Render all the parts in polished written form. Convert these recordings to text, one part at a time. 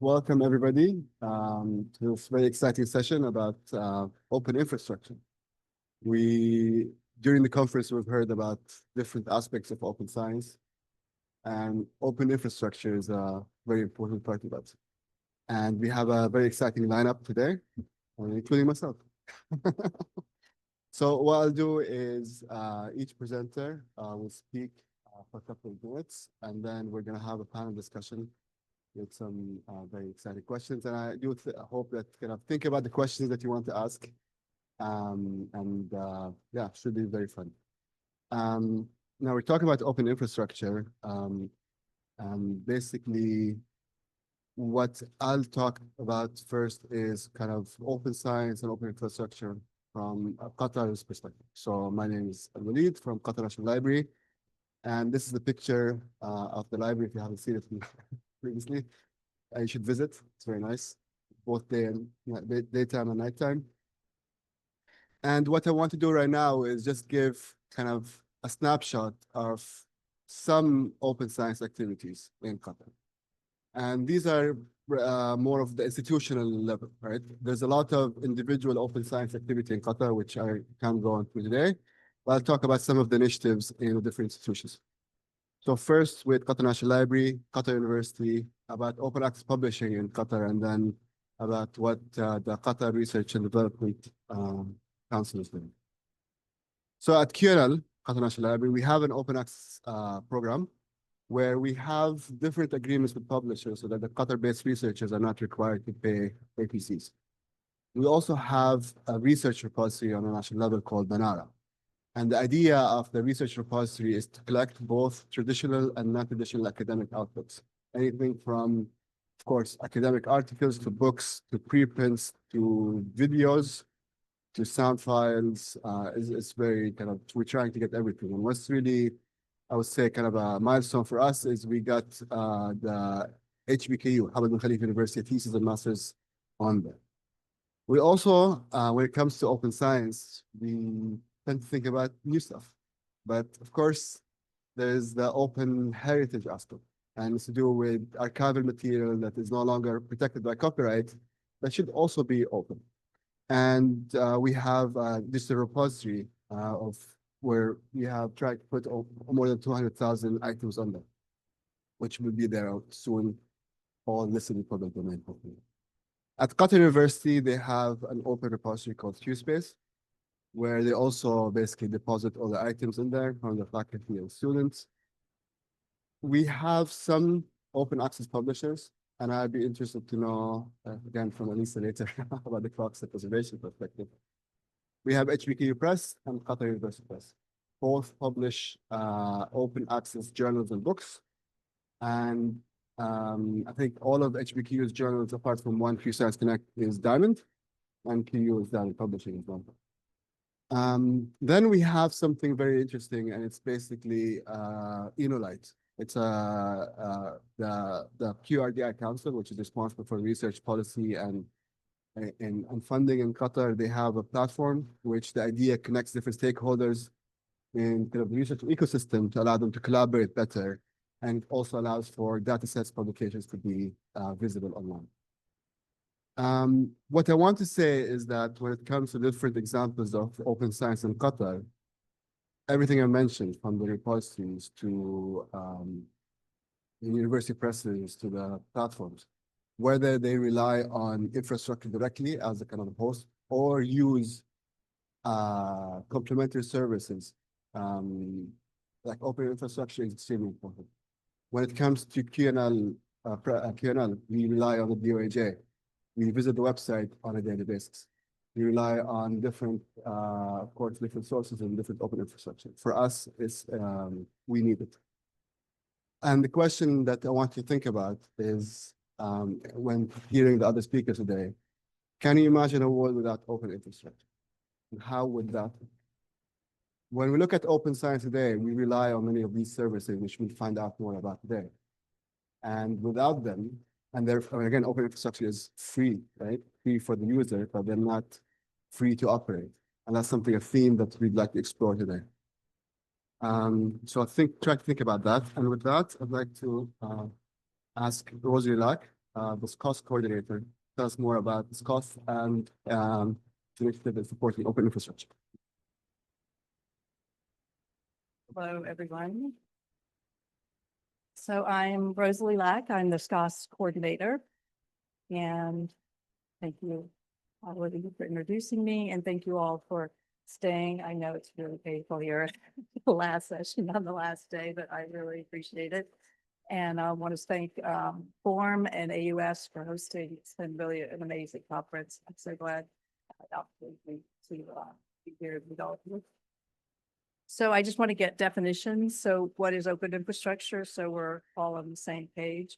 Welcome everybody to this very exciting session about open infrastructure. During the conference, we've heard about different aspects of open science, and open infrastructure is a very important part of that. And we have a very exciting lineup today, including myself. So what I'll do is each presenter will speak for a couple of minutes, and then we're going to have a panel discussion with some very exciting questions. And I do hope that think about the questions that you want to ask. Yeah, should be very fun. Now we're talking about open infrastructure. Basically, what I'll talk about first is kind of open science and open infrastructure from Qatar's perspective. So my name is Al-Walid from Qatar National Library. And this is the picture of the library, if you haven't seen it previously. You should visit. It's very nice, both daytime and nighttime. And what I want to do right now is just give kind of a snapshot of some open science activities in Qatar. And these are more of the institutional level, right? There's a lot of individual open science activity in Qatar, which I can't go into today, but I'll talk about some of the initiatives in the different institutions. So first with Qatar National Library, Qatar University, about open access publishing in Qatar, and then about what the Qatar Research and Development Council is doing. So at QNL, Qatar National Library, we have an open access program where we have different agreements with publishers so that the Qatar-based researchers are not required to pay APCs. We also have a research repository on a national level called Manara. And the idea of the research repository is to collect both traditional and non-traditional academic outputs. Anything from, of course, academic articles to books, to preprints, to videos, to sound files. It's very kind of, we're trying to get everything. And what's really, I would say, kind of a milestone for us is we got the HBKU, Hamad bin Khalifa University thesis and masters on there. We also, when it comes to open science, we tend to think about new stuff. But of course, there's the open heritage aspect, and it's to do with archival material that is no longer protected by copyright, that should also be open. And we have a digital repository of where we have tried to put more than 200,000 items on them, which will be there soon, all listed in public domain. At Qatar University, they have an open repository called QSpace, where they also basically deposit all the items in there from the faculty and students. We have some open access publishers, and I'd be interested to know, again, from Elisa later, about the Clock preservation perspective. We have HBKU Press and Qatar University Press. Both publish open access journals and books. And I think all of HBKU's journals, apart from one, Q Science Connect, is Diamond, and QU is Diamond Publishing as well. Then we have something very interesting, and it's basically Enolite. It's the QRDI Council, which is responsible for research policy and funding in Qatar. They have a platform which the idea connects different stakeholders in kind of the research ecosystem to allow them to collaborate better, and also allows for data sets publications to be visible online. What I want to say is that when it comes to different examples of open science in Qatar, everything I mentioned, from the repositories to the university presses to the platforms, whether they rely on infrastructure directly as a kind of host or use complementary services, like open infrastructure is extremely important. When it comes to QNL, we rely on the DOAJ. We visit the website on a daily basis. We rely on different, of course, different sources and different open infrastructure. For us, it's we need it. And the question that I want you to think about is, when hearing the other speakers today, can you imagine a world without open infrastructure? And how would that? When we look at open science today, we rely on many of these services, which we'll find out more about today. And without them, and therefore, again, open infrastructure is free, right? Free for the user, but they're not free to operate. And that's something, a theme that we'd like to explore today. So try to think about that. And with that, I'd like to ask Rosie Lack, the SCOS coordinator. Tell us more about SCOS and the initiative in supporting open infrastructure. Hello, everyone. So I'm Rosalie Lack. I'm the SCOS coordinator. And thank you, all of you, for introducing me, and thank you all for staying. I know it's really painful here at the last session on the last day, but I really appreciate it. And I want to thank Form and AUS for hosting. It's been really an amazing conference. I'm so glad I had the opportunity to be here with all of you. So I just want to get definitions. So what is open infrastructure? So we're all on the same page.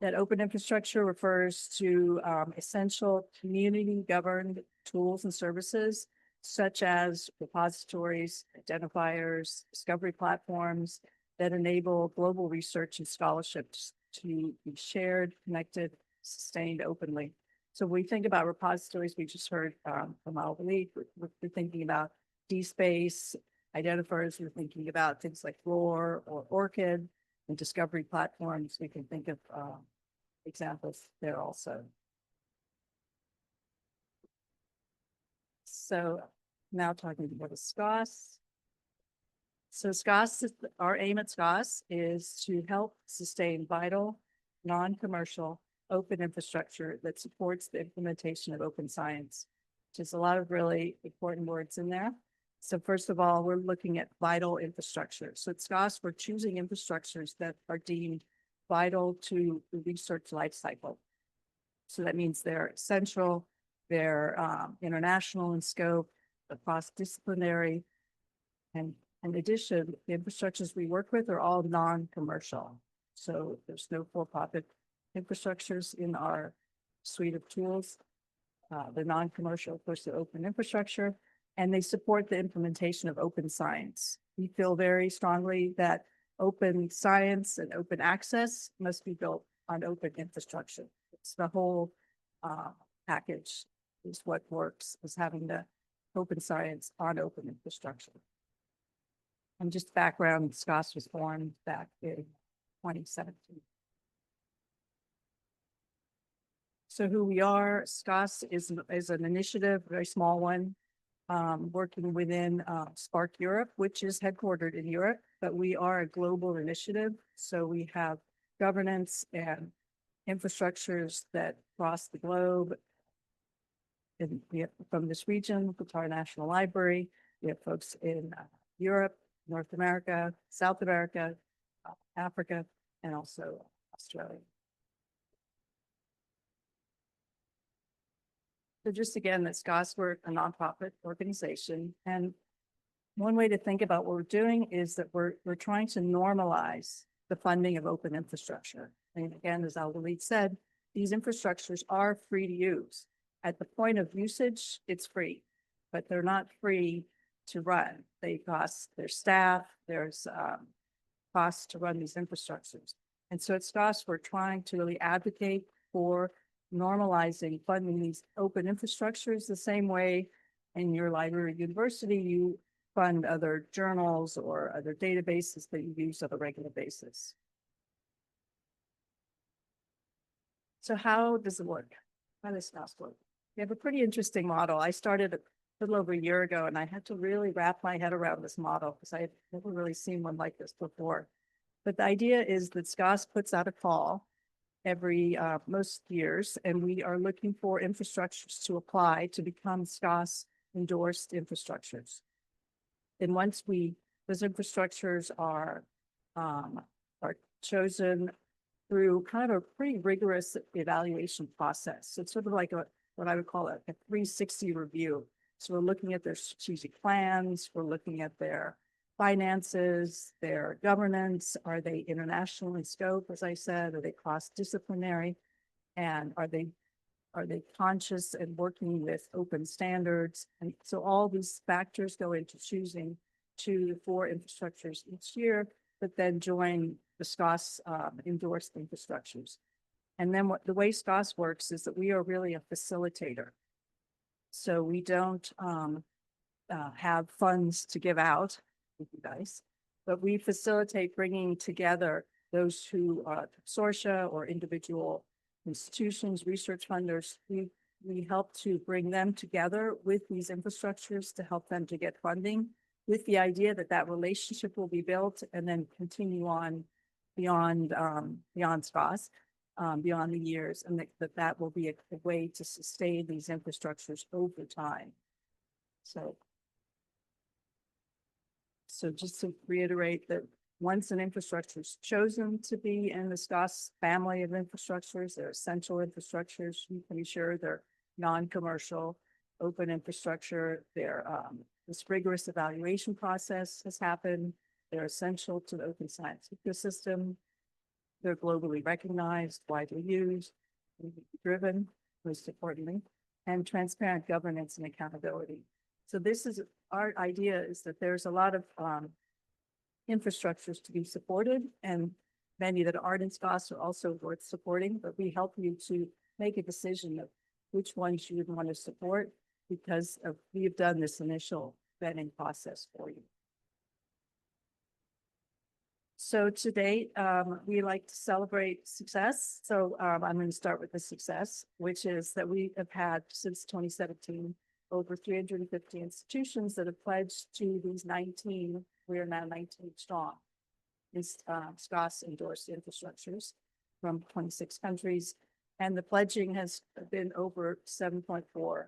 That open infrastructure refers to essential community governed tools and services such as repositories, identifiers, discovery platforms that enable global research and scholarships to be shared, connected, sustained openly. So when we think about repositories, we just heard from Ali, we're thinking about DSpace, identifiers, we're thinking about things like ROAR or ORCID, and discovery platforms. We can think of examples there also. So now talking about the SCOS. So SCOS, our aim at SCOS is to help sustain vital, non-commercial, open infrastructure that supports the implementation of open science. There's a lot of really important words in there. So first of all, we're looking at vital infrastructure. So at SCOS, we're choosing infrastructures that are deemed vital to the research life cycle. So that means they're essential, they're international in scope, they're cross-disciplinary, and in addition, the infrastructures we work with are all non-commercial. So there's no for-profit infrastructures in our suite of tools. The non-commercial, of course, the open infrastructure, and they support the implementation of open science. We feel very strongly that open science and open access must be built on open infrastructure. It's the whole package is what works, is having the open science on open infrastructure. And just background, SCOS was formed back in 2017. So who we are, SCOS is an initiative, a very small one, working within Spark Europe, which is headquartered in Europe, but we are a global initiative. So we have governance and infrastructures that cross the globe. And we have from this region, Qatar National Library, we have folks in Europe, North America, South America, Africa, and also Australia. So just again, that SCOS, we're a nonprofit organization. And one way to think about what we're doing is that we're trying to normalize the funding of open infrastructure. And again, as Al-Walid said, these infrastructures are free to use. At the point of usage, it's free, but they're not free to run. They cost their staff, there's costs to run these infrastructures. And so at SCOS, we're trying to really advocate for normalizing funding these open infrastructures the same way in your library or university, you fund other journals or other databases that you use on a regular basis. So how does it work? How does SCOS work? We have a pretty interesting model. I started a little over a year ago, and I had to really wrap my head around this model because I had never really seen one like this before. But the idea is that SCOS puts out a call every most years, and we are looking for infrastructures to apply to become SCOS endorsed infrastructures. And once those infrastructures are chosen through kind of a pretty rigorous evaluation process. So it's sort of like what I would call a 360 review. So we're looking at their strategic plans, we're looking at their finances, their governance, are they international in scope, as I said, are they cross-disciplinary, and are they conscious and working with open standards? And so all these factors go into choosing 2 to 4 infrastructures each year, but then join the SCOS endorsed infrastructures. And then the way SCOS works is that we are really a facilitator. So we don't have funds to give out with you guys, but we facilitate bringing together those who are consortia or individual institutions, research funders. We help to bring them together with these infrastructures to help them to get funding, with the idea that that relationship will be built and then continue on beyond SCOS, beyond the years, and that will be a way to sustain these infrastructures over time. So just to reiterate that once an infrastructure is chosen to be in the SCOS family of infrastructures, they're essential infrastructures. You can be sure they're non-commercial, open infrastructure. This rigorous evaluation process has happened. They're essential to the open science ecosystem. They're globally recognized, widely used, driven, most importantly, and transparent governance and accountability. So this is our idea, is that there's a lot of infrastructures to be supported, and many that aren't in SCOS are also worth supporting, but we help you to make a decision of which ones you would want to support, because we have done this initial vetting process for you. So to date, we like to celebrate success. So I'm going to start with the success, which is that we have had since 2017 over 350 institutions that have pledged to these 19. We are now 19 strong. Is SCOS endorsed infrastructures from 26 countries, and the pledging has been over 7.4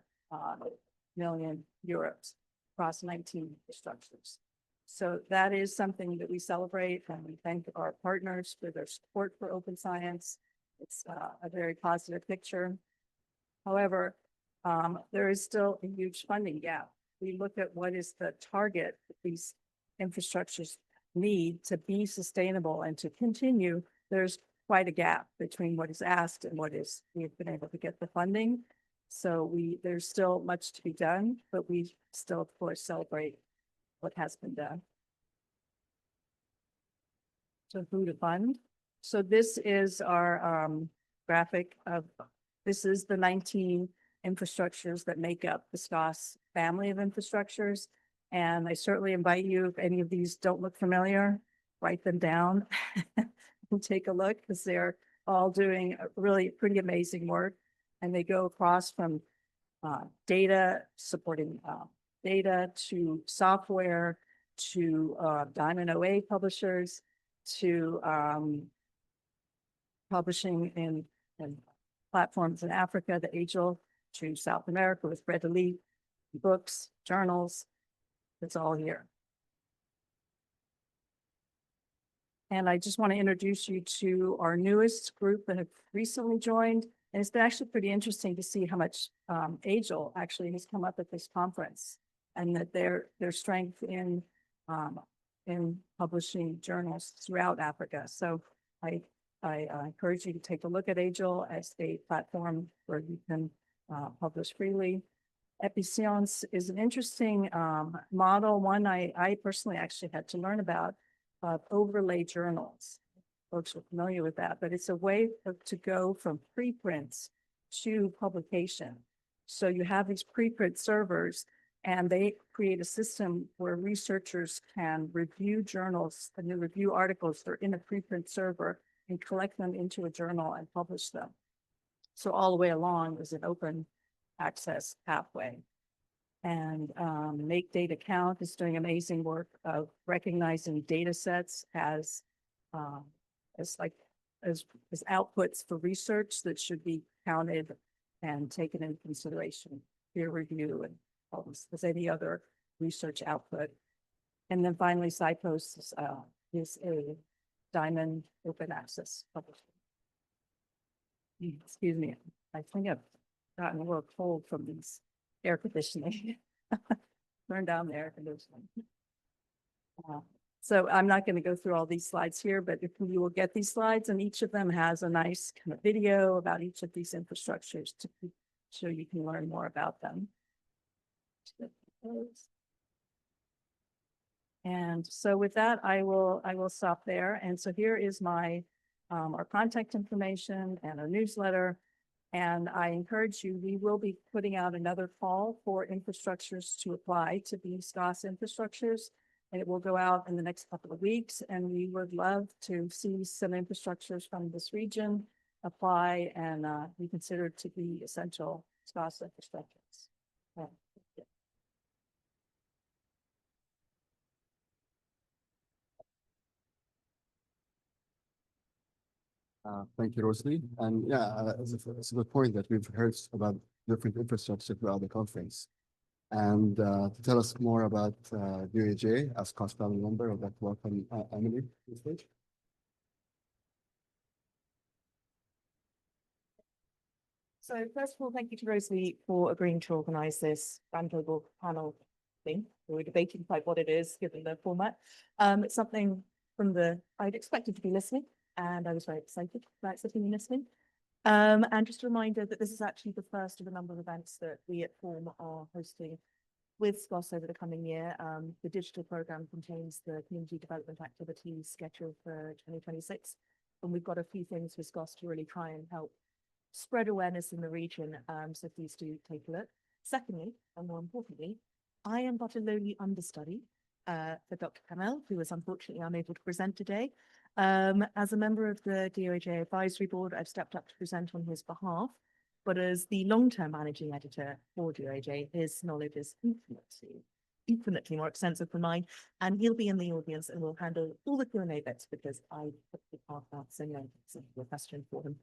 million euros across 19 infrastructures. So that is something that we celebrate, and we thank our partners for their support for open science. It's a very positive picture. However, there is still a huge funding gap. We look at what is the target that these infrastructures need to be sustainable and to continue. There's quite a gap between what is asked and what is we've been able to get the funding. So there's still much to be done, but we still, of course, celebrate what has been done. So who to fund? So this is our graphic of, this is the 19 infrastructures that make up the SCOS family of infrastructures. And I certainly invite you, if any of these don't look familiar, write them down and take a look, because they're all doing really pretty amazing work. And they go across from data, supporting data, to software, to Diamond OA publishers, to publishing in platforms in Africa, the AGEL, to South America with Red Elite, books, journals. It's all here. And I just want to introduce you to our newest group that have recently joined. And it's been actually pretty interesting to see how much AGEL actually has come up at this conference, and that their strength in publishing journals throughout Africa. So I encourage you to take a look at AGEL as a platform where you can publish freely. Epicence is an interesting model, one I personally actually had to learn about, of overlay journals. Folks are familiar with that, but it's a way to go from preprints to publication. So you have these preprint servers, and they create a system where researchers can review journals and review articles that are in a preprint server and collect them into a journal and publish them. So all the way along is an open access pathway. And Make Data Count is doing amazing work of recognizing data sets as outputs for research that should be counted and taken into consideration, peer review, and as any other research output. And then finally, SciPost is a Diamond open access publisher. Excuse me, I think I've gotten a little cold from these air conditioning. Turn down the air conditioning. So I'm not going to go through all these slides here, but if you will get these slides, and each of them has a nice kind of video about each of these infrastructures to so you can learn more about them. And so with that, I will stop there. And so here is my our contact information and our newsletter. And I encourage you, we will be putting out another call for infrastructures to apply to be SCOS infrastructures. And it will go out in the next couple of weeks. And we would love to see some infrastructures from this region apply and be considered to be essential SCOSS infrastructures. Yeah. Thank you, Rosalie. And yeah, it's a good point that we've heard about different infrastructure throughout the conference. And to tell us more about DOAJ as cost family member, I'd like to welcome Emily to the stage. So first of all, thank you to Rosalie for agreeing to organise this roundtable panel thing. We were debating quite what it is, given the format. It's something I'd expected to be listening, and I was very excited about sitting and listening. And just a reminder that this is actually the first of a number of events that we at Form are hosting with SCOSS over the coming year. The digital programme contains the community development activities scheduled for 2026. And we've got a few things for SCOSS to really try and help spread awareness in the region, so please do take a look. Secondly, and more importantly, I am but a lowly understudy for Dr. Kamel, who is unfortunately unable to present today. As a member of the DOAJ Advisory Board, I've stepped up to present on his behalf, but as the long-term managing editor for DOAJ, his knowledge is infinitely more extensive than mine, and he'll be in the audience and will handle all the Q&A bits because I put the part out, so no, it's a question for him.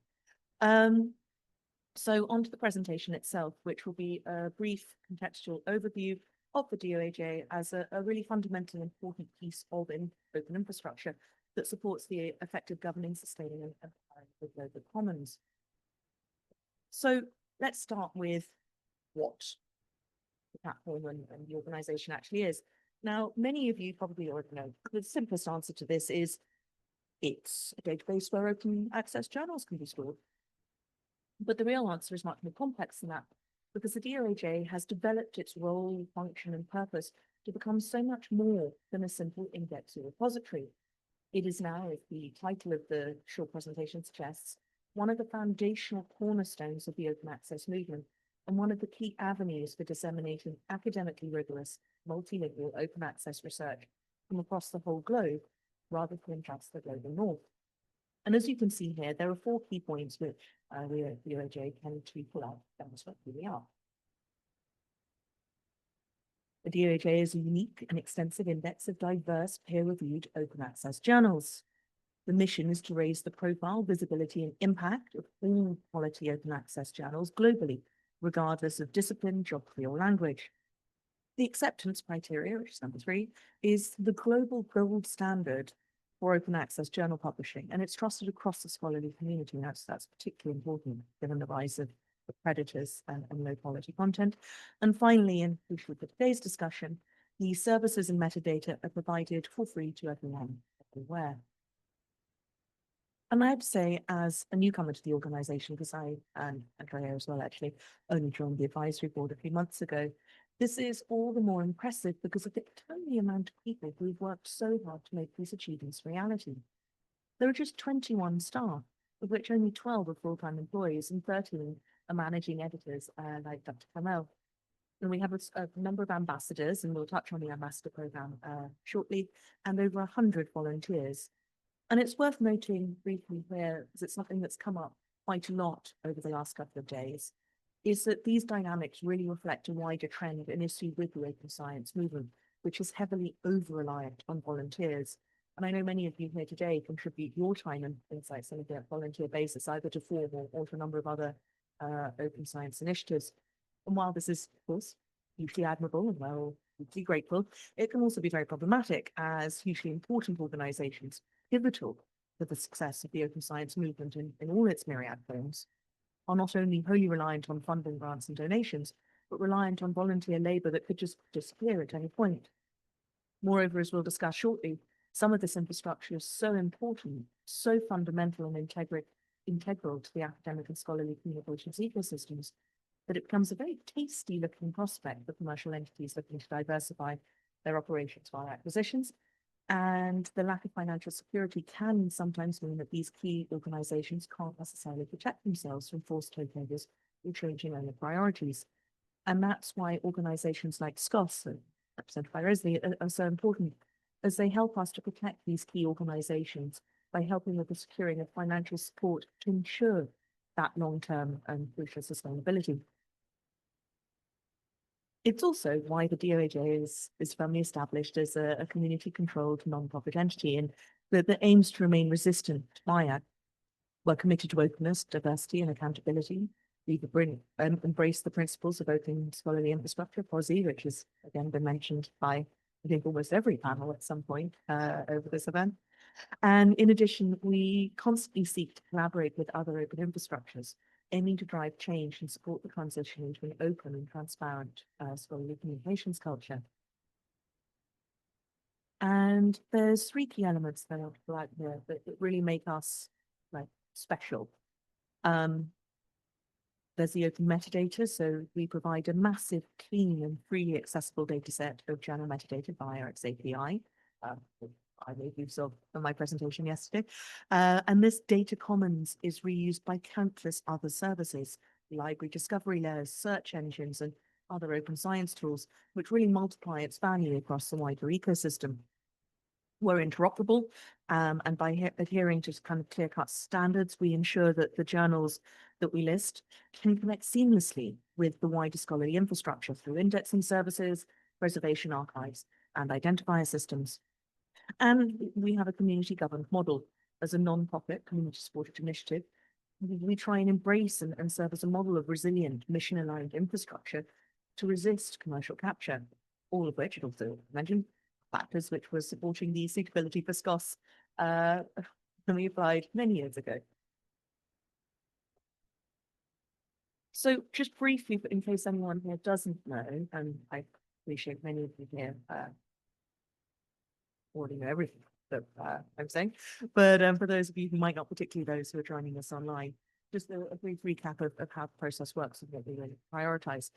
So on to the presentation itself, which will be a brief contextual overview of the DOAJ as a really fundamental important piece of open infrastructure that supports the effective governing, sustaining and empowering the global commons. So let's start with what the platform and the organisation actually is. Now, many of you probably already know the simplest answer to this is it's a database where open access journals can be stored. But the real answer is much more complex than that, because the DOAJ has developed its role, function, and purpose to become so much more than a simple index or repository. It is now, as the title of the short presentation suggests, one of the foundational cornerstones of the open access movement and one of the key avenues for disseminating academically rigorous, multilingual open access research from across the whole globe, rather than just the global north. And as you can see here, there are 4 key points which we at the DOAJ tend to pull out to demonstrate who we are. The DOAJ is a unique and extensive index of diverse peer-reviewed open access journals. The mission is to raise the profile, visibility, and impact of all quality open access journals globally, regardless of discipline, geography, or language. The acceptance criteria, which is number 3, is the global gold standard for open access journal publishing, and it's trusted across the scholarly community. That's particularly important given the rise of predators and low quality content. And finally, and crucial for today's discussion, the services and metadata are provided for free to everyone, everywhere. And I have to say, as a newcomer to the organisation, because I, and Andrea as well actually, only joined the advisory board a few months ago, this is all the more impressive because of the tiny amount of people who've worked so hard to make these achievements reality. There are just 21 staff, of which only 12 are full-time employees and 13 are managing editors, like Dr. Kamel. And we have a number of ambassadors, and we'll touch on the ambassador program shortly, and over 100 volunteers. And it's worth noting briefly here, because it's something that's come up quite a lot over the last couple of days, is that these dynamics really reflect a wider trend and issue with the open science movement, which is heavily over-reliant on volunteers. And I know many of you here today contribute your time and insights on a volunteer basis, either to Form or to a number of other open science initiatives. And while this is, of course, hugely admirable and we're deeply grateful, it can also be very problematic as hugely important organizations, pivotal for the success of the open science movement in all its myriad forms, are not only wholly reliant on funding, grants and donations, but reliant on volunteer labour that could just disappear at any point. Moreover, as we'll discuss shortly, some of this infrastructure is so important, so fundamental and integral to the academic and scholarly communications ecosystems, that it becomes a very tasty looking prospect for commercial entities looking to diversify their operations via acquisitions. And the lack of financial security can sometimes mean that these key organizations can't necessarily protect themselves from forced takeovers or changing owner priorities. And that's why organizations like SCOSS, represented by Rosalie, are so important, as they help us to protect these key organizations by helping with the securing of financial support to ensure that long-term and crucial sustainability. It's also why the DOAJ is firmly established as a community-controlled non-profit entity, and that aims to remain resistant to bias. We're committed to openness, diversity, and accountability. We've embraced the principles of open scholarly infrastructure, POSI, which has again been mentioned by, I think, almost every panel at some point over this event. And in addition, we constantly seek to collaborate with other open infrastructures, aiming to drive change and support the transition into an open and transparent scholarly communications culture. And there's three key elements that I'll pull out here that really make us special. There's the open metadata, so we provide a massive, clean and freely accessible data set of journal metadata via its API. I made use of in my presentation yesterday. And this data commons is reused by countless other services, library discovery layers, search engines, and other open science tools, which really multiply its value across the wider ecosystem. We're interoperable, and by adhering to kind of clear-cut standards, we ensure that the journals that we list can connect seamlessly with the wider scholarly infrastructure through indexing services, preservation archives, and identifier systems. And we have a community-governed model as a non-profit, community-supported initiative. We try and embrace and serve as a model of resilient, mission-aligned infrastructure to resist commercial capture, all of which, it also mentioned, factors which were supporting the suitability for SCOS when we applied many years ago. So just briefly, in case anyone here doesn't know, and I appreciate many of you here already know everything that I'm saying, but for those of you who might not, particularly those who are joining us online, just a brief recap of how the process works and what we really prioritize.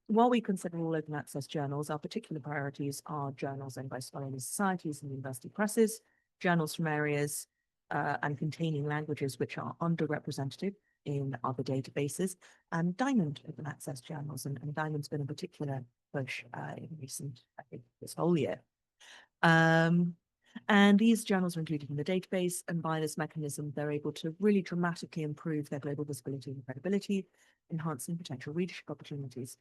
While we consider all open access journals, our particular priorities are journals owned by scholarly societies and university presses, journals from areas and containing languages which are underrepresented in other databases, and diamond open access journals. And diamond's been a particular push in recent, I think, this whole year. And these journals are included in the database, and by this mechanism, they're able to really dramatically improve their global visibility and credibility, enhancing potential readership opportunities.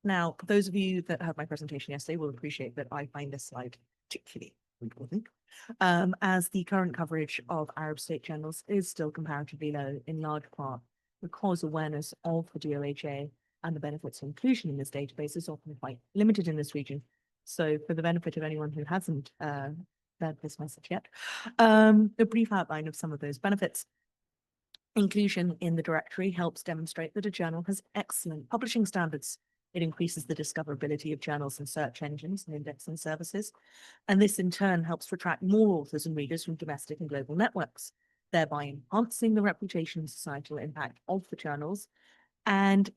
Now, those of you that heard my presentation yesterday will appreciate that I find this slide particularly important, as the current coverage of Arab state journals is still comparatively low, in large part because awareness of the DOAJ and the benefits of inclusion in this database is often quite limited in this region. So for the benefit of anyone who hasn't heard this message yet, a brief outline of some of those benefits. Inclusion in the directory helps demonstrate that a journal has excellent publishing standards. It increases the discoverability of journals in search engines and indexing services. And this in turn helps to attract more authors and readers from domestic and global networks, thereby enhancing the reputation and societal impact of the journals. And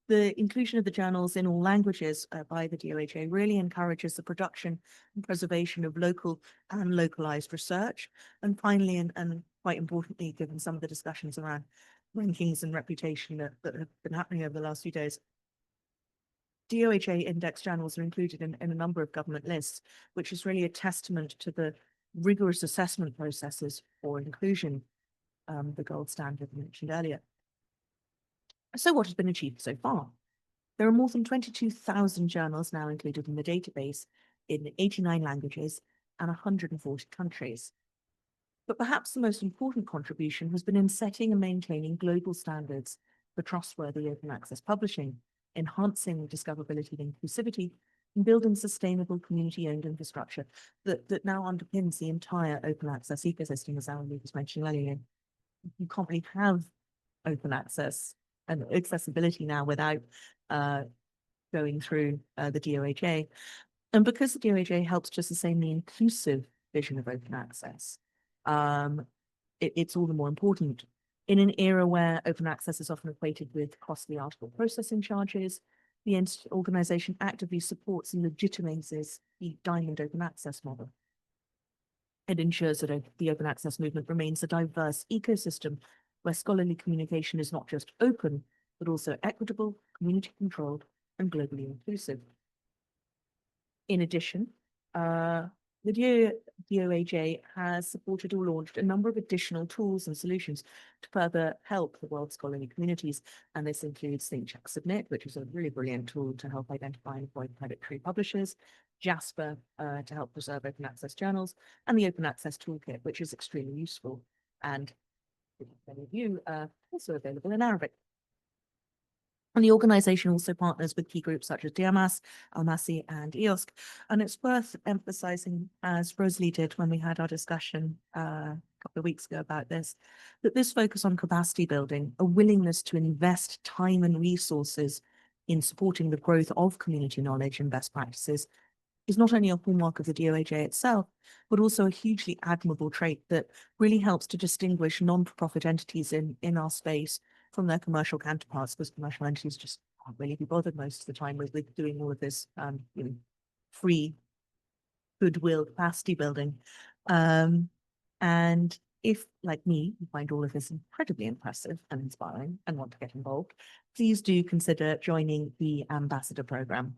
the inclusion of the journals in all languages by the DOAJ really encourages the production and preservation of local and localized research. And finally, and quite importantly, given some of the discussions around rankings and reputation that have been happening over the last few days, DOAJ index journals are included in a number of government lists, which is really a testament to the rigorous assessment processes for inclusion, the gold standard mentioned earlier. So what has been achieved so far? There are more than 22,000 journals now included in the database in 89 languages and 140 countries. But perhaps the most important contribution has been in setting and maintaining global standards for trustworthy open access publishing, enhancing discoverability and inclusivity, and building sustainable community-owned infrastructure that now underpins the entire open access ecosystem, as Alan was mentioning earlier. You can't really have open access and accessibility now without going through the DOAJ. And because the DOAJ helps to sustain the inclusive vision of open access, it's all the more important. In an era where open access is often equated with costly article processing charges, the organization actively supports and legitimizes the Diamond open access model. It ensures that the open access movement remains a diverse ecosystem where scholarly communication is not just open, but also equitable, community-controlled, and globally inclusive. In addition, The DOAJ has supported or launched a number of additional tools and solutions to further help the world's scholarly communities. And this includes Think Check Submit, which is a really brilliant tool to help identify and avoid predatory publishers, Jasper to help preserve open access journals, and the Open Access Toolkit, which is extremely useful. And many of you are also available in Arabic. And the organisation also partners with key groups such as DMAS, Almasi, and EOSC. And it's worth emphasising, as Rosalie did when we had our discussion a couple of weeks ago about this, that this focus on capacity building, a willingness to invest time and resources in supporting the growth of community knowledge and best practices, is not only a hallmark of the DOAJ itself, but also a hugely admirable trait that really helps to distinguish non-profit entities in our space from their commercial counterparts, because commercial entities just can't really be bothered most of the time with doing all of this free goodwill capacity building. And if, like me, you find all of this incredibly impressive and inspiring and want to get involved, please do consider joining the Ambassador Programme.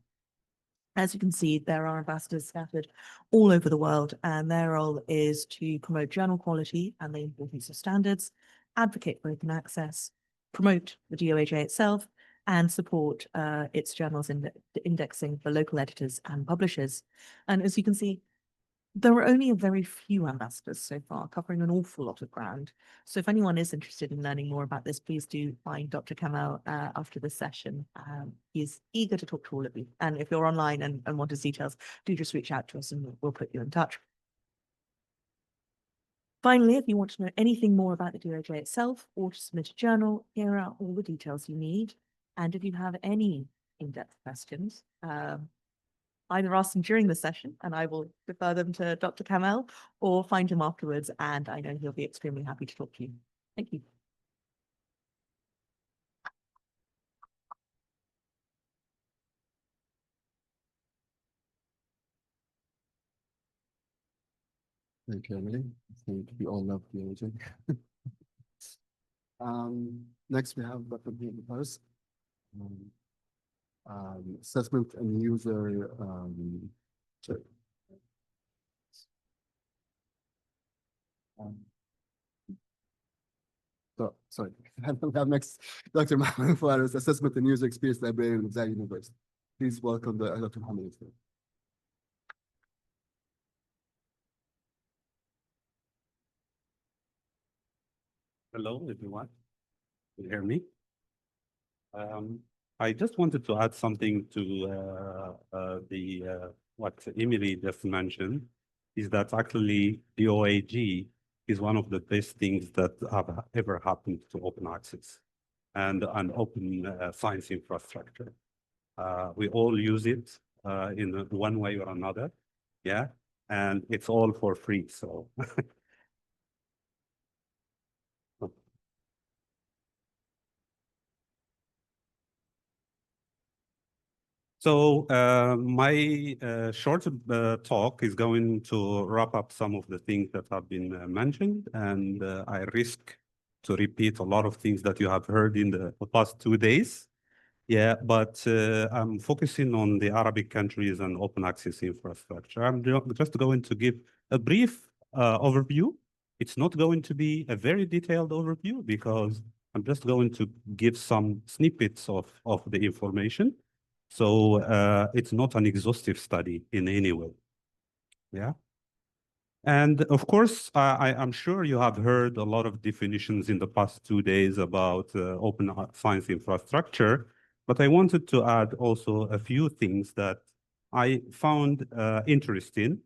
As you can see, there are ambassadors scattered all over the world, and their role is to promote journal quality and the importance of standards, advocate for open access, promote the DOAJ itself, and support its journals in indexing for local editors and publishers. And as you can see, there are only a very few ambassadors so far, covering an awful lot of ground. So if anyone is interested in learning more about this, please do find Dr. Kamel after this session. He's eager to talk to all of you. And if you're online and want his details, do just reach out to us and we'll put you in touch. Finally, if you want to know anything more about the DOJ itself or to submit a journal, here are all the details you need. And if you have any in-depth questions, either ask them during the session and I will refer them to Dr. Kamel, or find him afterwards, and I know he'll be extremely happy to talk to you. Thank you. Thank you, Emily. I think we all love the DOAJ. Next, we have Dr. Paris. Assessment and user check. So, sorry, we have next Dr. Mohammed Faris, Assessment and User Experience Librarian at Zaid University. Please welcome Dr. Mohammed. Hello, everyone. Can you hear me? I just wanted to add something to what Emily just mentioned, is that actually the DOAJ is one of the best things that have ever happened to open access and an open science infrastructure. We all use it in one way or another, yeah, and it's all for free, so. So my short talk is going to wrap up some of the things that have been mentioned, and I risk to repeat a lot of things that you have heard in the past 2 days. Yeah, but I'm focusing on the Arabic countries and open access infrastructure. I'm just going to give a brief overview. It's not going to be a very detailed overview because I'm just going to give some snippets of the information. So it's not an exhaustive study in any way. Yeah. And of course, I'm sure you have heard a lot of definitions in the past 2 days about open science infrastructure, but I wanted to add also a few things that I found interesting.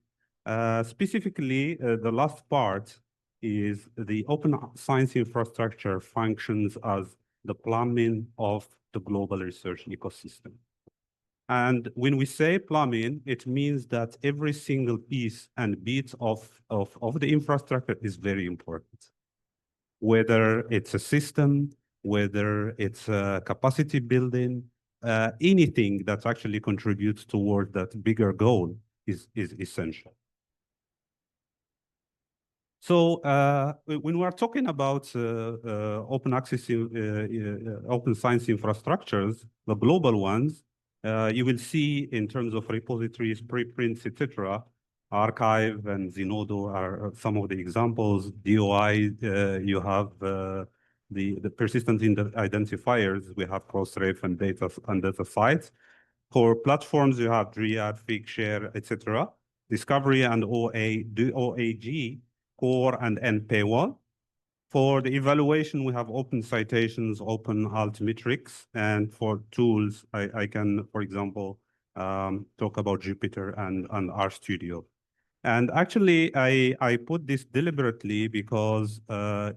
Specifically, the last part is the open science infrastructure functions as the plumbing of the global research ecosystem. And when we say plumbing, it means that every single piece and bit of the infrastructure is very important. Whether it's a system, whether it's a capacity building, anything that actually contributes toward that bigger goal is essential. So when we're talking about open access, open science infrastructures, the global ones, you will see in terms of repositories, preprints, etc., Archive and Zenodo are some of the examples. DOI, you have the persistent identifiers. We have Crossref and data sites. For platforms, you have Dryad, Figshare, etc. Discovery and DOAG, Core and NP1. For the evaluation, we have open citations, open altmetrics, and for tools, I can, for example, talk about Jupyter and RStudio. And actually, I put this deliberately because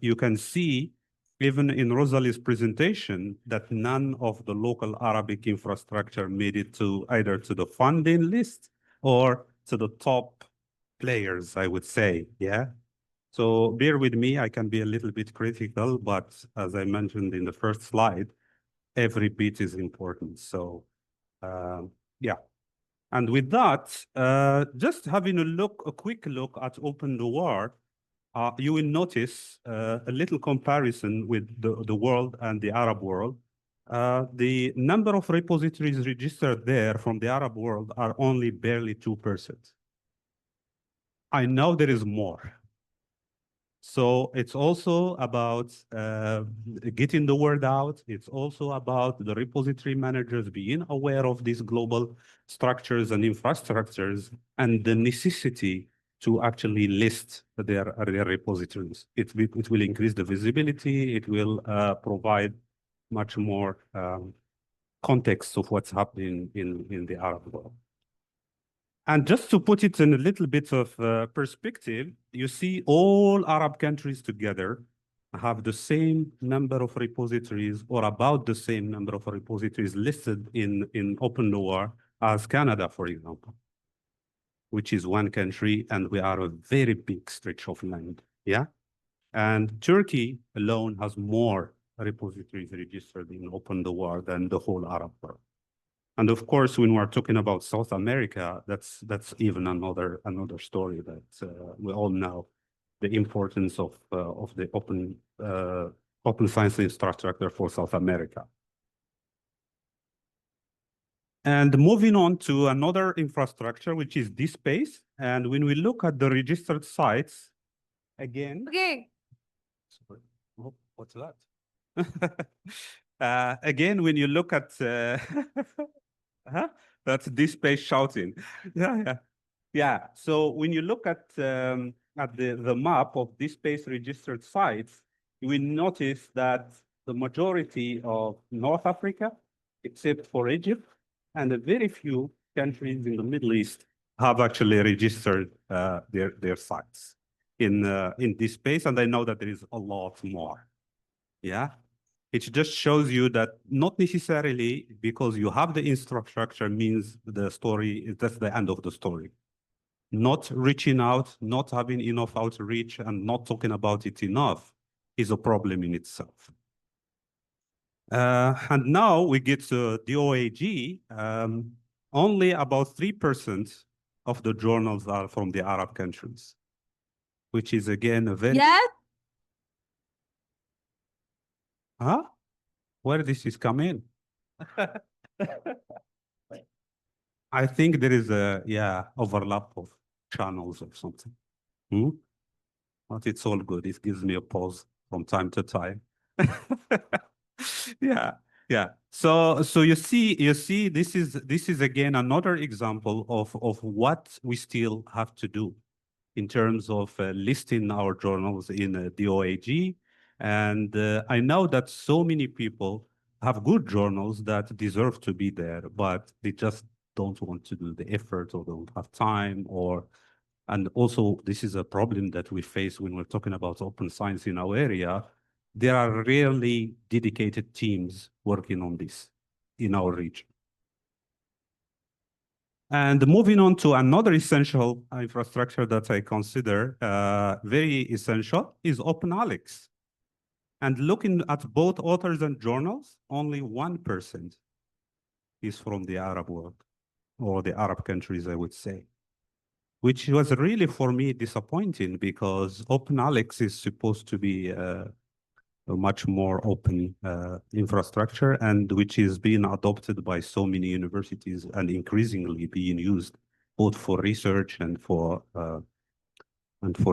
you can see, even in Rosalie's presentation, that none of the local Arabic infrastructure made it to either to the funding list or to the top players, I would say, yeah? So bear with me, I can be a little bit critical, but as I mentioned in the first slide, every bit is important. So yeah. And with that, just having a quick look at Open Noir, you will notice a little comparison with the world and the Arab world. The number of repositories registered there from the Arab world are only barely 2%. I know there is more. So it's also about getting the word out. It's also about the repository managers being aware of these global structures and infrastructures and the necessity to actually list their repositories. It will increase the visibility. It will provide much more context of what's happening in the Arab world. And just to put it in a little bit of perspective, you see all Arab countries together have the same number of repositories or about the same number of repositories listed in Open Noir as Canada, for example, which is one country, and we are a very big stretch of land, yeah? And Turkey alone has more repositories registered in Open Noir than the whole Arab world. And of course, when we're talking about South America, that's even another story that we all know the importance of the open science infrastructure for South America. And moving on to another infrastructure, which is DSpace. And when we look at the registered sites, again. Okay. Sorry. Oh, what's that? Again, when you look at that's DSpace shouting. Yeah. So when you look at the map of DSpace registered sites, you will notice that the majority of North Africa, except for Egypt, and a very few countries in the Middle East have actually registered their sites in DSpace, and I know that there is a lot more. Yeah. It just shows you that not necessarily because you have the infrastructure means the story, that's the end of the story. Not reaching out, not having enough outreach, and not talking about it enough is a problem in itself. And now we get to DOAG. Only about 3% of the journals are from the Arab countries, which is again a very... Yeah. Huh? Where this is coming? I think there is a overlap of channels or something. But it's all good. It gives me a pause from time to time. Yeah. So you see, this is again another example of what we still have to do in terms of listing our journals in DOAG. And I know that so many people have good journals that deserve to be there, but they just don't want to do the effort or don't have time and also this is a problem that we face when we're talking about open science in our area. There are rarely dedicated teams working on this in our region. And moving on to another essential infrastructure that I consider very essential is Open ALECSO. And looking at both authors and journals, only 1% is from the Arab world or the Arab countries, I would say, which was really for me disappointing because Open ALECSO is supposed to be a much more open infrastructure and which is being adopted by so many universities and increasingly being used both for research and for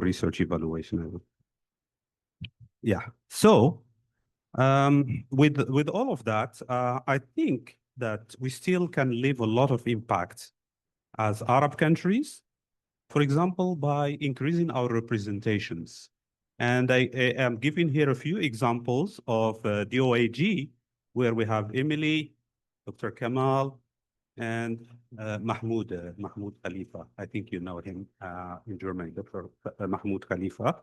research evaluation. Yeah. So with all of that, I think that we still can leave a lot of impact as Arab countries, for example, by increasing our representations. And I am giving here a few examples of DOAG, where we have Emily, Dr. Kamal, and Mahmoud Khalifa. I think you know him in Germany, Dr. Mahmoud Khalifa,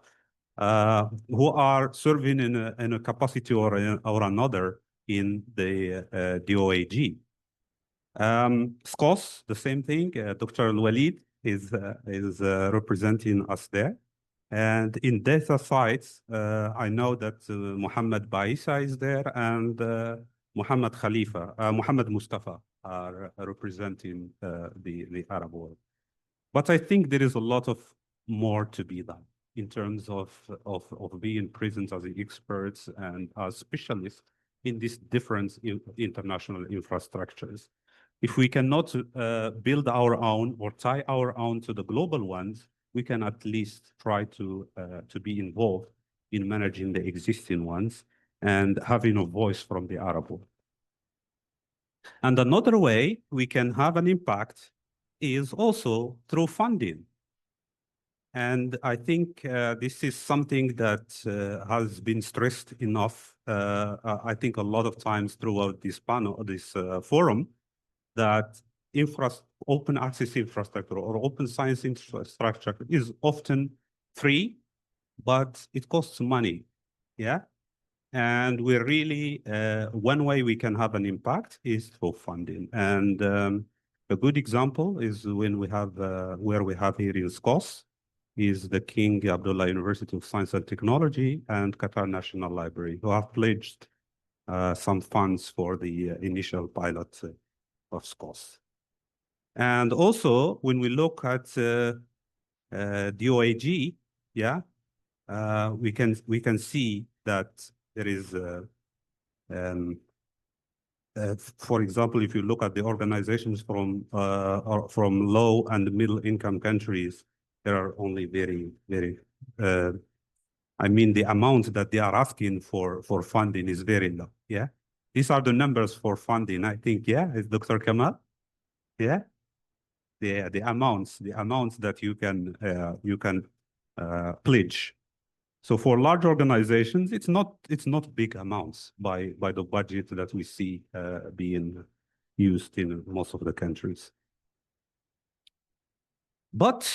who are serving in a capacity or another in the DOAG. SCOS, the same thing. Dr. Al-Walid is representing us there. And in data sites, I know that Muhammad Baisa is there and Muhammad Mustafa are representing the Arab world. But I think there is a lot of more to be done in terms of being present as experts and as specialists in these different international infrastructures. If we cannot build our own or tie our own to the global ones, we can at least try to be involved in managing the existing ones and having a voice from the Arab world. And another way we can have an impact is also through funding. And I think this is something that has been stressed enough, I think a lot of times throughout this panel, this forum, that open access infrastructure or open science infrastructure is often free, but it costs money, yeah? And we're really, one way we can have an impact is through funding. And a good example is when we have, where we have here in SCOS, is the King Abdullah University of Science and Technology and Qatar National Library, who have pledged some funds for the initial pilot of SCOS. And also, when we look at DOAG, yeah, we can see that there is, for example, if you look at the organizations from low and middle income countries, there are only very, I mean, the amount that they are asking for funding is very low, yeah? These are the numbers for funding, I think, yeah, is Dr. Kamal? Yeah? The amounts that you can pledge. So for large organizations, it's not big amounts by the budget that we see being used in most of the countries. But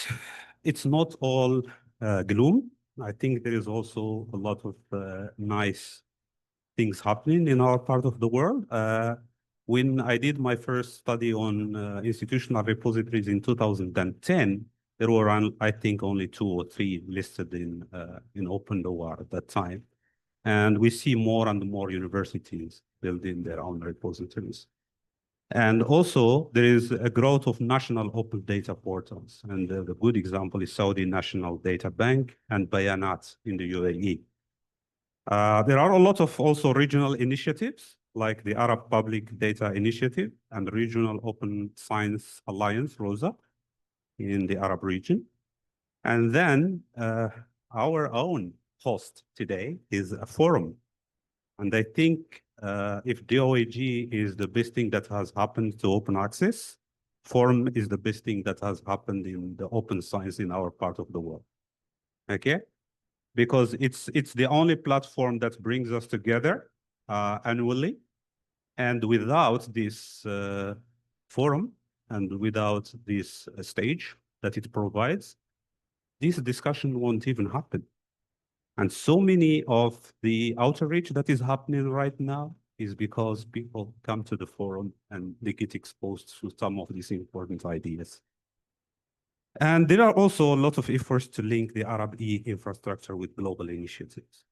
it's not all gloom. I think there is also a lot of nice things happening in our part of the world. When I did my first study on institutional repositories in 2010, there were, I think, only 2 or 3 listed in OpenDOA at that time. And we see more and more universities building their own repositories. And also, there is a growth of national open data portals. And the good example is Saudi National Data Bank and Bayanat in the UAE. There are a lot of also regional initiatives, like the Arab Public Data Initiative and the Regional Open Science Alliance, ROSA, in the Arab region. And then our own host today is a forum. And I think if DOAG is the best thing that has happened to open access, forum is the best thing that has happened in the open science in our part of the world. Okay? Because it's the only platform that brings us together annually. And without this forum and without this stage that it provides, this discussion won't even happen. And so many of the outreach that is happening right now is because people come to the forum and they get exposed to some of these important ideas. And there are also a lot of efforts to link the Arab infrastructure with global initiatives.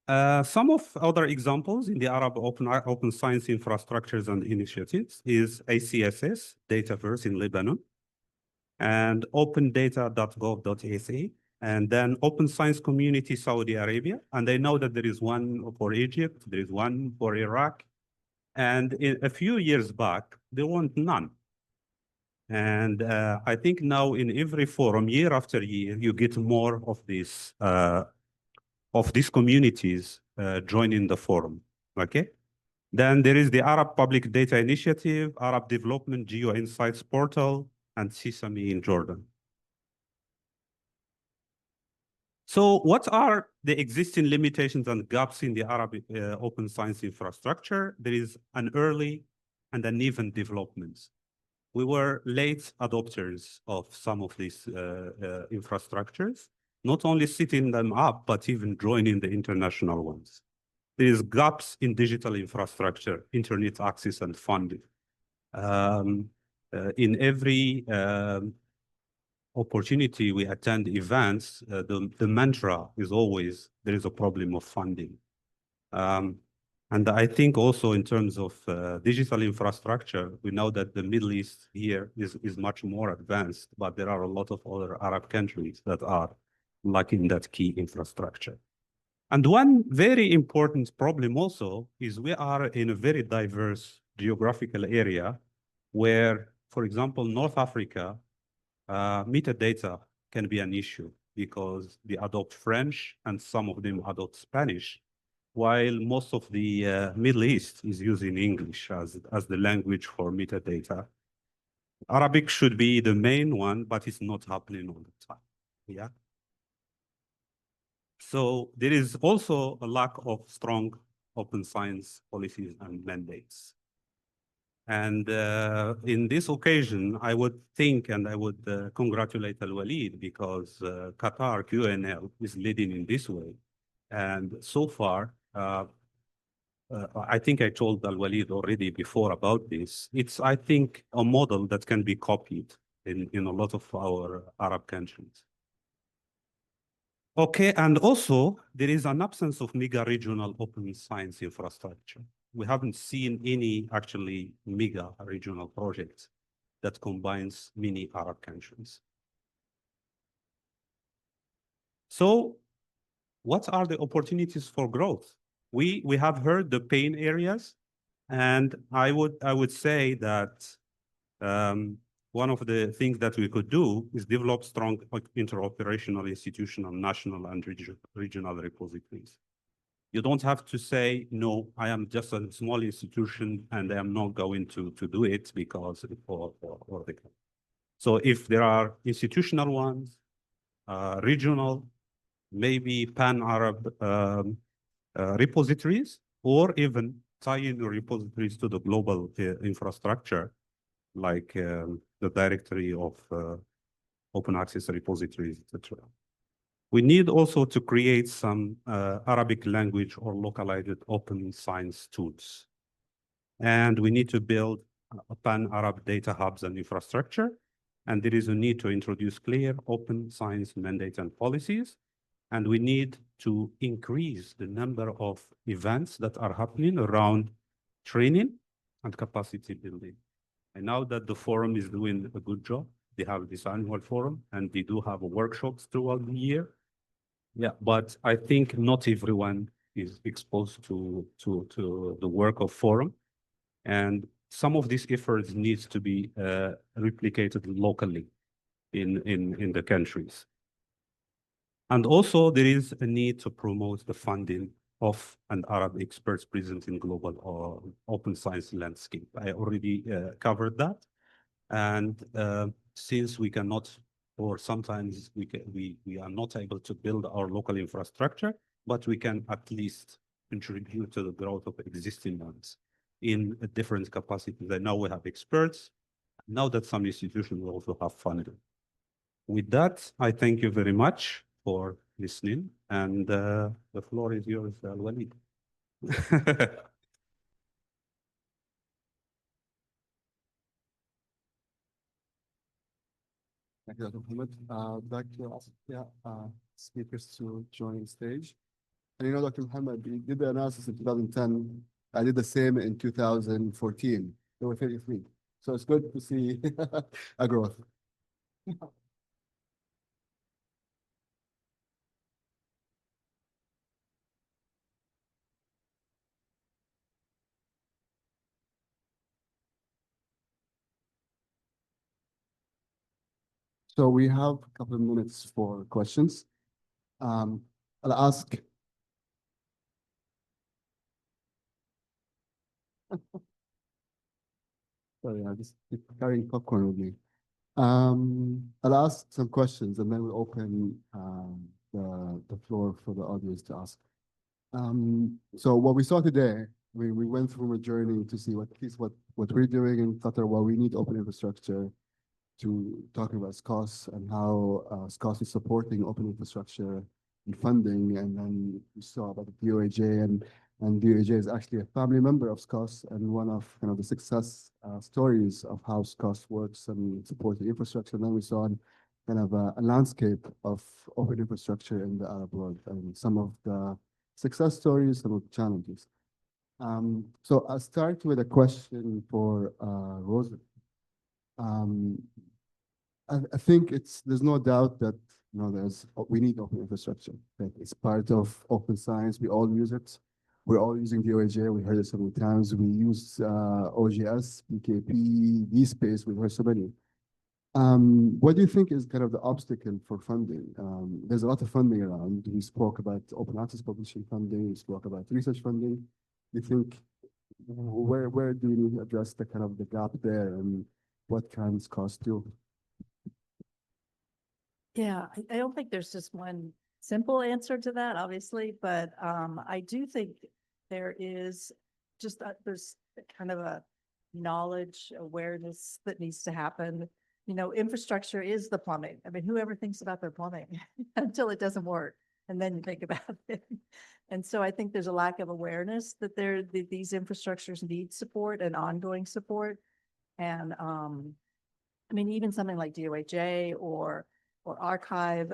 Some of other examples in the Arab open science infrastructures and initiatives is ACSS, Dataverse in Lebanon, and opendata.gov.sa, and then Open Science Community Saudi Arabia. And I know that there is one for Egypt, there is one for Iraq. And a few years back, there weren't none. And I think now in every forum, year after year, you get more of these communities joining the forum. Okay. Then there is the Arab Public Data Initiative, Arab Development Geo Insights Portal, and Sesame in Jordan. So what are the existing limitations and gaps in the Arab open science infrastructure? There is an early and uneven development. We were late adopters of some of these infrastructures, not only setting them up, but even joining the international ones. There is gaps in digital infrastructure, internet access and funding. In every opportunity we attend events, the mantra is always, there is a problem of funding. And I think also in terms of digital infrastructure, we know that the Middle East here is much more advanced, but there are a lot of other Arab countries that are lacking that key infrastructure. And one very important problem also is we are in a very diverse geographical area where, for example, North Africa, metadata can be an issue because they adopt French and some of them adopt Spanish, while most of the Middle East is using English as the language for metadata. Arabic should be the main one, but it's not happening all the time. Yeah. So there is also a lack of strong open science policies and mandates. And in this occasion, I would think and I would congratulate Al-Walid because Qatar QNL is leading in this way. And so far, I think I told Al-Walid already before about this. It's, I think, a model that can be copied in a lot of our Arab countries. Okay, and also there is an absence of mega regional open science infrastructure. We haven't seen any actually mega regional projects that combines many Arab countries. So what are the opportunities for growth? We have heard the pain areas, and I would say that one of the things that we could do is develop strong interoperational institutional, national, and regional repositories. You don't have to say, no, I am just a small institution and I am not going to do it because or the. So if there are institutional ones, regional, maybe pan-Arab repositories, or even tie-in repositories to the global infrastructure, like the directory of open access repositories, etc. We need also to create some Arabic language or localized open science tools. And we need to build a pan-Arab data hubs and infrastructure. And there is a need to introduce clear open science mandates and policies. And we need to increase the number of events that are happening around training and capacity building. I know that the forum is doing a good job. They have this annual forum and they do have workshops throughout the year. Yeah, but I think not everyone is exposed to the work of forum. And some of these efforts needs to be replicated locally in the countries. And also there is a need to promote the funding of an Arab experts present in global or open science landscape. I already covered that. And since we cannot, or sometimes we are not able to build our local infrastructure, but we can at least contribute to the growth of existing ones in different capacities. I know we have experts. Now that some institutions will also have funding. With that, I thank you very much for listening, and the floor is yours, Walid. Thank you, Dr. Mohammed. I'd like to ask speakers to join the stage. And you know, Dr. Mohammed, you did the analysis in 2010. I did the same in 2014. There were 33. So it's good to see a growth. So we have a couple of minutes for questions. I'll ask. Sorry, I just keep carrying popcorn with me. I'll ask some questions and then we'll open the floor for the audience to ask. So what we saw today, we went through a journey to see what at least what we're doing in Qatar, why we need open infrastructure, to talking about SCOS and how SCOS is supporting open infrastructure and funding. And then we saw about the DOAJ, and DOAJ is actually a family member of SCOS and one of kind of the success stories of how SCOS works and supporting infrastructure. And then we saw kind of a landscape of open infrastructure in the Arab world and some of the success stories, some of the challenges. So I'll start with a question for Rosa. I think there's no doubt that we need open infrastructure. That it's part of open science. We all use it. We're all using DOAJ. We heard it so many times. We use OGS, PKP, DSpace. We've heard so many. What do you think is kind of the obstacle for funding? There's a lot of funding around. We spoke about open access publishing funding. We spoke about research funding. Do you think where do we need to address the kind of the gap there, and what can SCOS do? Yeah, I don't think there's just one simple answer to that, obviously, but I do think there is just there's kind of a knowledge awareness that needs to happen. You know, infrastructure is the plumbing. I mean, whoever thinks about their plumbing until it doesn't work, and then you think about it. And so I think there's a lack of awareness that these infrastructures need support and ongoing support. And I mean, even something like DOAJ or Archive,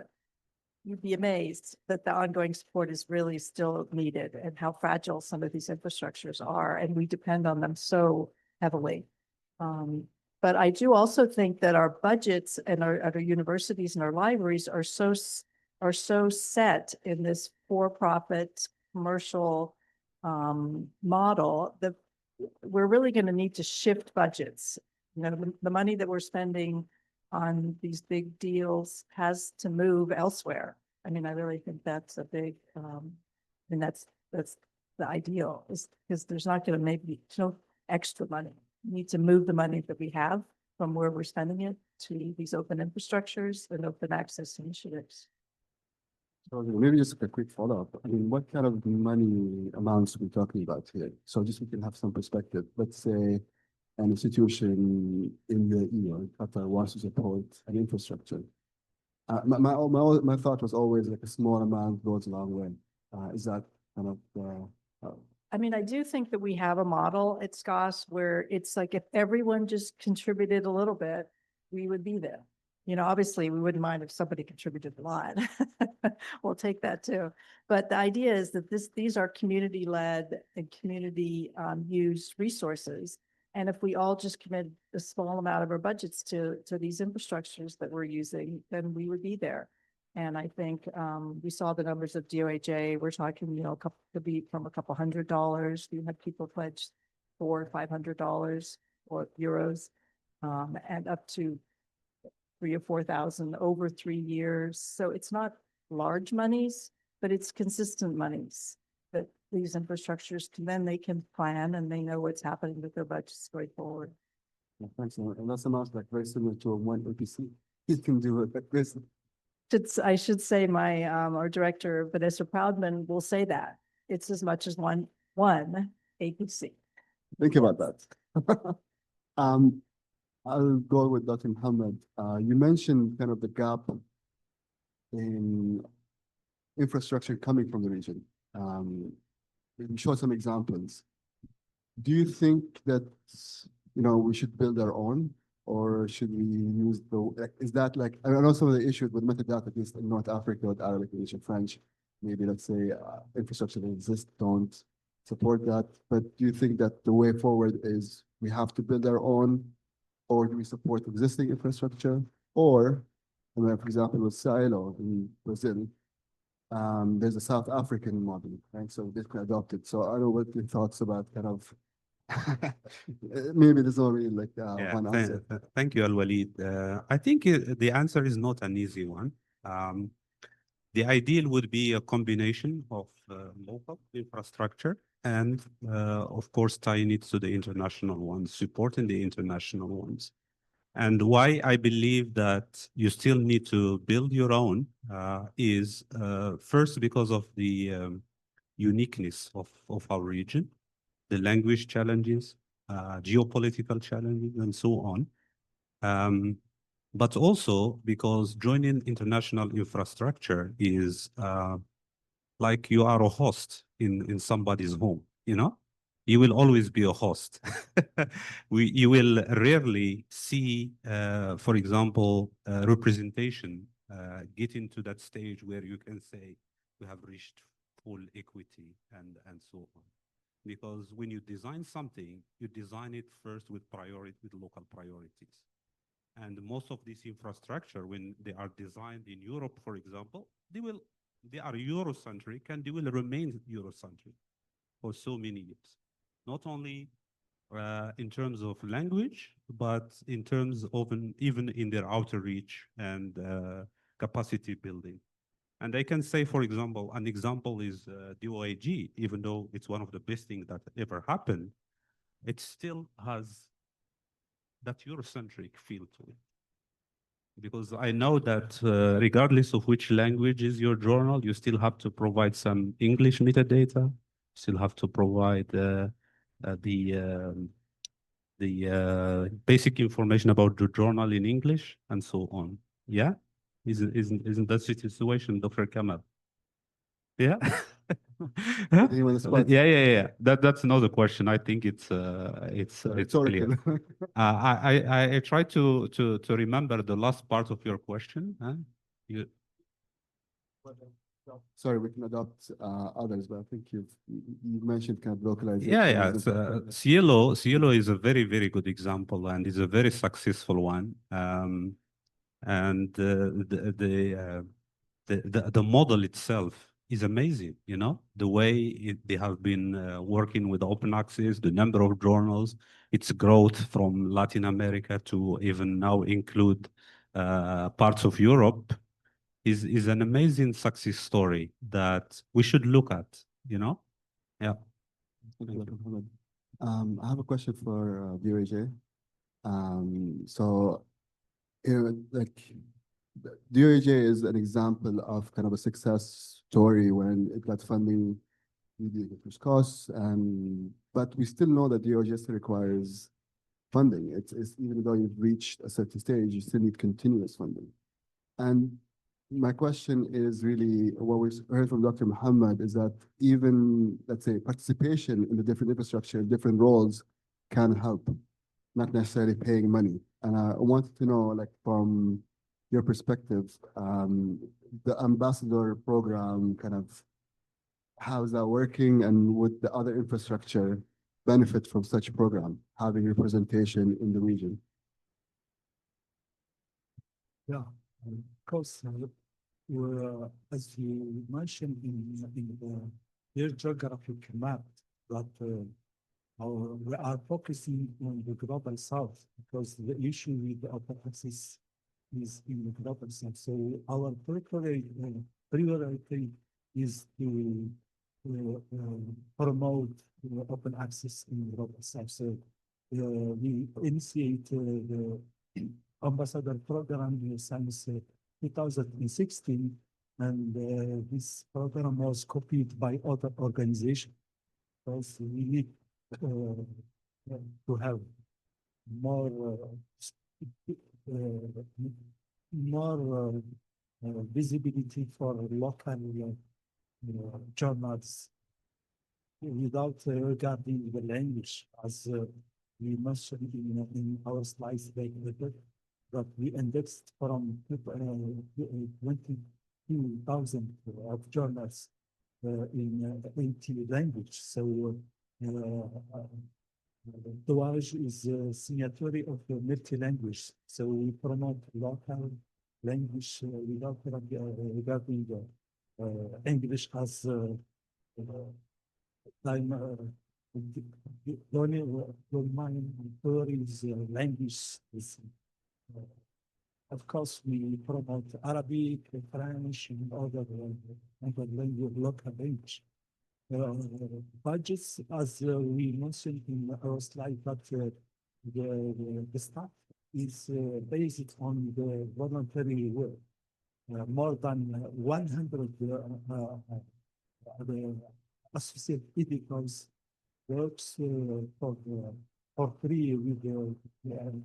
you'd be amazed that the ongoing support is really still needed and how fragile some of these infrastructures are, and we depend on them so heavily. But I do also think that our budgets and our universities and our libraries are so set in this for-profit commercial model that we're really going to need to shift budgets. You know, the money that we're spending on these big deals has to move elsewhere. I mean, I really think that's a big, and that's the ideal, is because there's not going to maybe no extra money. We need to move the money that we have from where we're spending it to these open infrastructures and open access initiatives. So maybe just a quick follow-up. I mean, what kind of money amounts are we talking about here? So just we can have some perspective. Let's say an institution in the EU, in Qatar, wants to support an infrastructure. My thought was always like a small amount goes a long way. Is that kind of I mean, I do think that we have a model at SCOS where it's like if everyone just contributed a little bit, we would be there. You know, obviously we wouldn't mind if somebody contributed a lot. We'll take that too. But the idea is that these are community-led and community used resources. And if we all just commit a small amount of our budgets to these infrastructures that we're using, then we would be there. And I think we saw the numbers of DOAJ. We're talking, you know, could be from a couple $100. We had people pledge $400 or $500 or euros, and up to 3,000 or 4,000 over 3 years. So it's not large monies, but it's consistent monies that these infrastructures they can plan and they know what's happening with their budgets going forward. Yeah, thanks. And that sounds like very similar to a one APC. He can do it, but this. I should say my our director Vanessa Proudman will say that it's as much as one APC. Think about that. I'll go with Dr. Muhammad. You mentioned kind of the gap in infrastructure coming from the region. You showed some examples. Do you think that we should build our own, or should we use is that like, I know some of the issues with metadata, at least in North Africa with Arabic, English, and French, maybe let's say infrastructure that exists don't support that. But do you think that the way forward is we have to build our own, or do we support existing infrastructure? Or, for example, with Silo in Brazil, there's a South African model, right? So this can adopt it. So I don't know what your thoughts about kind of Maybe there's not really like Yeah, one answer. thank you, Al-Walid. I think the answer is not an easy one. The ideal would be a combination of local infrastructure and, of course, tying it to the international ones, supporting the international ones. And why I believe that you still need to build your own is first because of the uniqueness of our region, the language challenges, geopolitical challenges, and so on. But also because joining international infrastructure is like you are a host in somebody's home, you know? You will always be a host. You will rarely see, for example, representation getting to that stage where you can say we have reached full equity and so on. Because when you design something, you design it first with local priorities. And most of this infrastructure, when they are designed in Europe, for example, they are Eurocentric and they will remain Eurocentric for so many years. Not only in terms of language, but in terms of even in their outer reach and capacity building. And I can say, for example, an example is the OIG, even though it's one of the best things that ever happened, it still has that Eurocentric feel to it. Because I know that regardless of which language is your journal, you still have to provide some English metadata, still have to provide the basic information about the journal in English and so on. Yeah, isn't that the situation, Dr. Kamal? Yeah. Huh? Putting him on the spot. Yeah. That's another question. I think it's clear. Rhetorical. I try to remember the last part of your question. Huh? You, Sorry, we can adopt others, but I think you mentioned kind of localization. yeah. Cielo is a very, very good example and is a very successful one. And the model itself is amazing, you know, the way they have been working with open access, the number of journals, its growth from Latin America to even now include parts of Europe is an amazing success story that we should look at, you know? Yeah. Thank you, Dr. Mohammed. I have a question for DOAJ. So, you know, like DOAJ is an example of kind of a success story when it got funding, mediated its costs, but we still know that DOAJ still requires funding. It's even though you've reached a certain stage, you still need continuous funding. And my question is really what we heard from Dr. Muhammad is that even, let's say, participation in the different infrastructure, different roles can help, not necessarily paying money. And I wanted to know, like, from your perspective, the ambassador program, kind of, how's that working, and would the other infrastructure benefit from such a program, having representation in the region? Yeah, of course. As you mentioned in your geographic map, that we are focusing on the global south because the issue with the open access is in the global south. So our priority is to promote open access in the global south. So we initiate the ambassador program since 2016, and this program was copied by other organizations because we need to have more visibility for local journals without regarding the language, as we mentioned in our slides later, that we indexed from 22,000 of journals in 80 languages. So Douage is a signatory of the multi-language. So we promote local language without regarding English as the only my is language is, of course, we promote Arabic, French, and other language, local language. Budgets, as we mentioned in our slide, that the staff is based on the voluntary work. More than 100 the associate editors works for free with the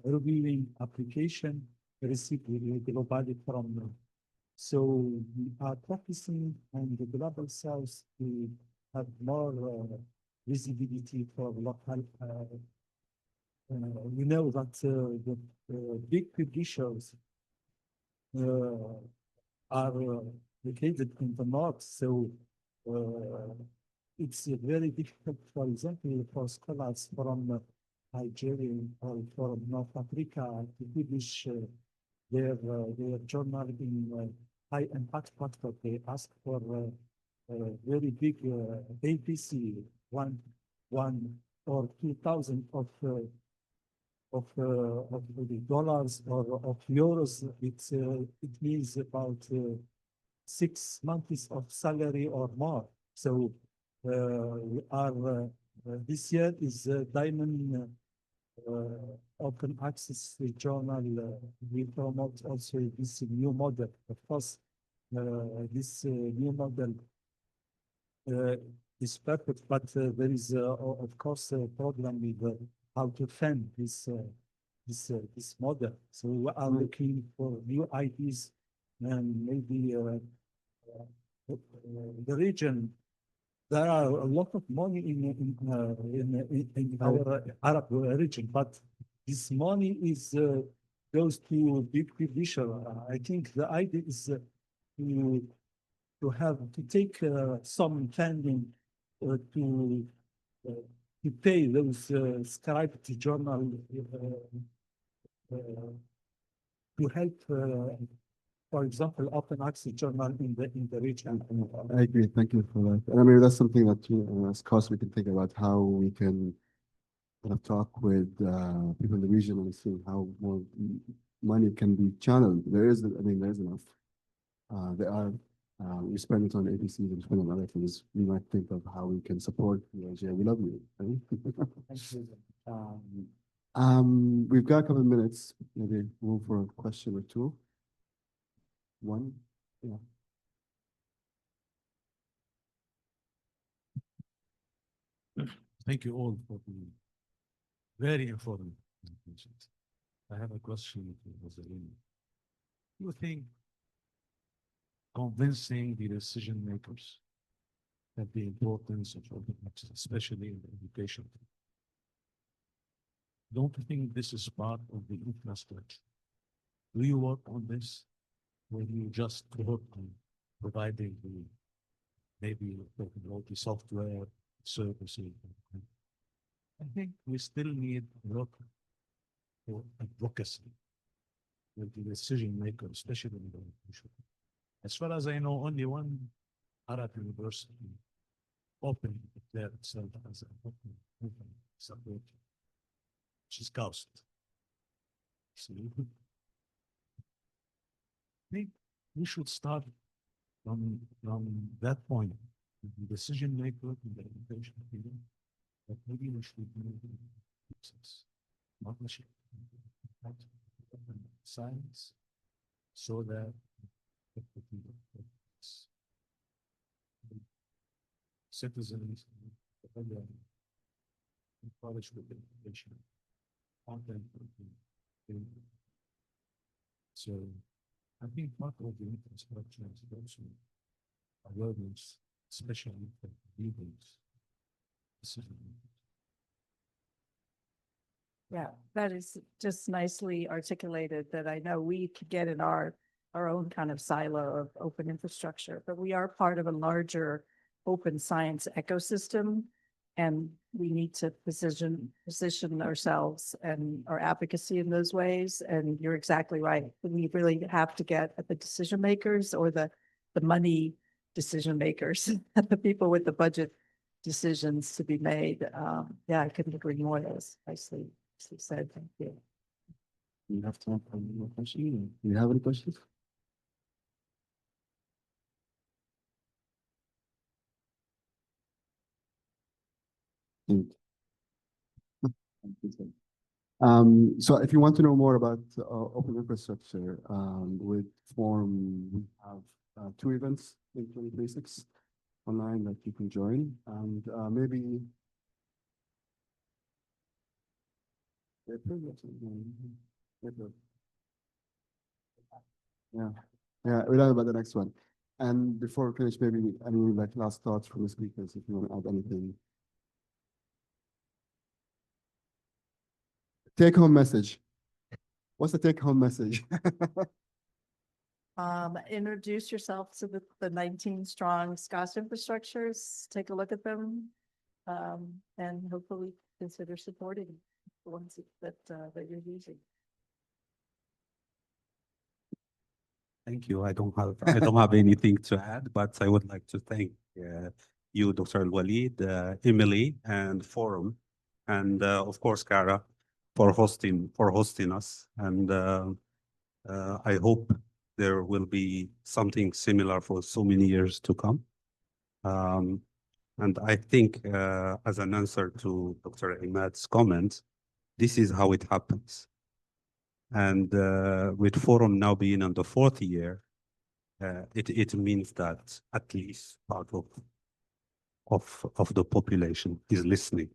reviewing application received globally from them. So we are practicing on the global south to have more visibility for local. We know that the big publishers are located in the north, so it's very difficult, for example, for scholars from Nigeria or from North Africa to publish their journal in high impact factor. They ask for very big APC, one or 2,000 of the dollars or of euros. It means about 6 months of salary or more. So we are this year is Diamond open access journal. We promote also this new model. Of course, this new model is perfect, but there is of course a problem with how to fund this model. So we are looking for new ideas, and maybe the region. There are a lot of money in our Arab region, but this money is goes to big publisher. I think the idea is to take some funding to pay those scribed journal to help. For example, open access journal in the region. I agree. Thank you for that. And I mean, that's something that as cost we can think about how we can kind of talk with people in the region and see how more money can be channeled. There is enough. There are. We spend it on ABCs and spend on other things. We might think of how we can support UIJ. We love you. Right? Thank you. We've got a couple of minutes. Maybe move for a question or two. One, yeah. Thank you all for the very informative presentations. I have a question to Rosalina. Do you think convincing the decision makers that the importance of open access, especially in the education, don't you think this is part of the infrastructure? Do you work on this? Will you just work on providing the maybe the software services? I think we still need a lot for advocacy with the decision maker, especially in the education. As far as I know, only one Arab university opened declared itself as an open support, which is CAUST. So I think we should start from that point, the decision maker in the education field, but maybe we should do partnership, science, so that citizens encouraged with education, content. So I think part of the infrastructure is also awareness, especially for leaders. Yeah, that is just nicely articulated that I know we could get in our own kind of silo of open infrastructure, but we are part of a larger open science ecosystem. And we need to position ourselves and our advocacy in those ways. And you're exactly right. We really have to get at the decision makers or the money decision makers, the people with the budget decisions to be made. Yeah, I couldn't agree more. That was nicely said. Thank you. You have time for any more questions? Do you have any questions? So if you want to know more about open infrastructure, with Forum, we have 2 events in 2026 online that you can join, and maybe April or something. April. Yeah, yeah, we'll learn about the next one. And before we finish, maybe any like last thoughts from the speakers, if you want to add anything. Take home message. What's the take home message? Introduce yourself to the 19 strong SCOS infrastructures, take a look at them, and hopefully consider supporting the ones that you're using. Thank you. I don't have anything to add, but I would like to thank you, Dr. Walid, Emily, and Forum, and of course, Kara, for hosting us. And I hope there will be something similar for so many years to come. And I think, as an answer to Dr. Imad's comment, this is how it happens. And with Forum now being on the 4th year, it means that at least part of the population is listening.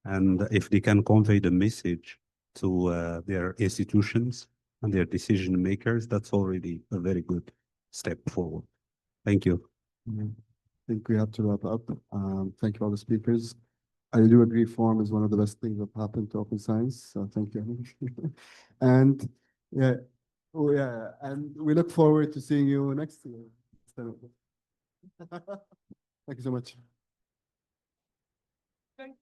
And if they can convey the message to their institutions and their decision makers, that's already a very good step forward. Thank you. I think we have to wrap up. Thank you all the speakers. I do agree Forum is one of the best things that happened to open science. So thank you. And yeah, oh yeah, and we look forward to seeing you next year. Thank you so much. Thanks.